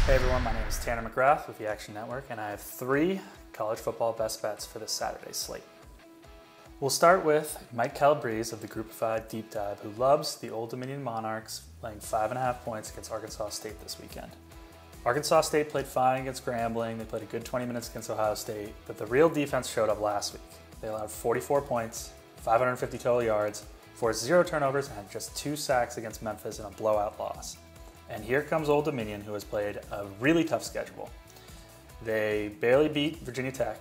Hey everyone, my name is Tanner McGrath with the Action Network, and I have 3 college football best bets for this Saturday slate. We'll start with Mike Calabrese of the Group of 5 Deep Dive, who loves the Old Dominion Monarchs, laying 5.5 points against Arkansas State this weekend. Arkansas State played fine against Grambling, they played a good 20 minutes against Ohio State, but the real defense showed up last week. They allowed 44 points, 550 total yards, forced 0 turnovers, and had just 2 sacks against Memphis in a blowout loss. And here comes Old Dominion, who has played a really tough schedule. They barely beat Virginia Tech,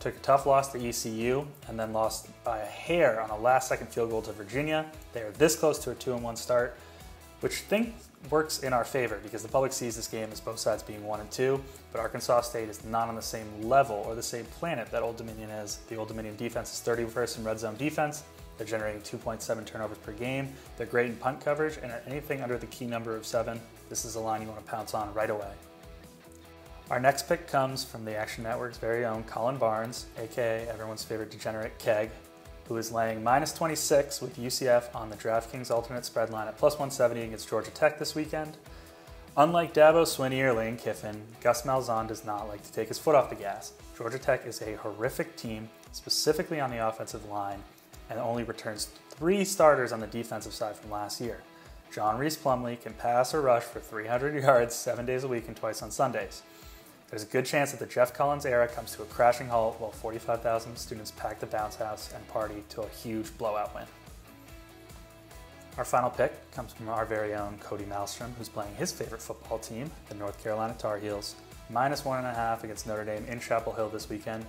took a tough loss to ECU, and then lost by a hair on a last-second field goal to Virginia. They are this close to a 2-1 start, which I think works in our favor because the public sees this game as both sides being 1-2, but Arkansas State is not on the same level or the same planet that Old Dominion is. The Old Dominion defense is 31st in red zone defense. They're generating 2.7 turnovers per game. They're great in punt coverage, and at anything under the key number of 7, this is a line you want to pounce on right away. Our next pick comes from the Action Network's very own Colin Barnes, aka everyone's favorite degenerate Keg, who is laying -26 with UCF on the DraftKings alternate spread line at +170 against Georgia Tech this weekend. Unlike Dabo Swinney or Lane Kiffin, Gus Malzahn does not like to take his foot off the gas. Georgia Tech is a horrific team, specifically on the offensive line, and only returns 3 starters on the defensive side from last year. John Reese Plumlee can pass or rush for 300 yards 7 days a week and twice on Sundays. There's a good chance that the Jeff Collins era comes to a crashing halt while 45,000 students pack the bounce house and party to a huge blowout win. Our final pick comes from our very own Cody Malmstrom, who's playing his favorite football team, the North Carolina Tar Heels, -1.5 against Notre Dame in Chapel Hill this weekend.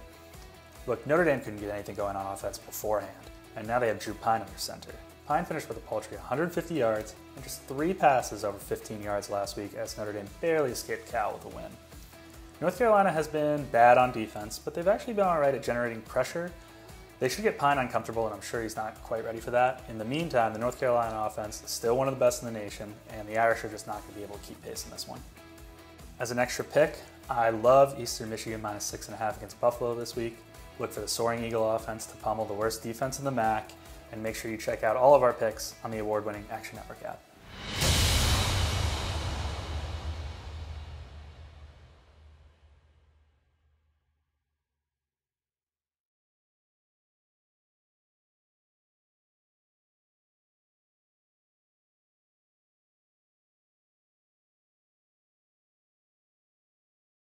Look, Notre Dame couldn't get anything going on offense beforehand, and now they have Drew Pyne under center. Pyne finished with a paltry 150 yards and just 3 passes over 15 yards last week as Notre Dame barely escaped Cal with a win. North Carolina has been bad on defense, but they've actually been all right at generating pressure. They should get Pyne uncomfortable, and I'm sure he's not quite ready for that. In the meantime, the North Carolina offense is still one of the best in the nation, and the Irish are just not going to be able to keep pace in this one. As an extra pick, I love Eastern Michigan -6.5 against Buffalo this week. Look for the Soaring Eagle offense to pummel the worst defense in the MAC, and make sure you check out all of our picks on the award-winning Action Network app.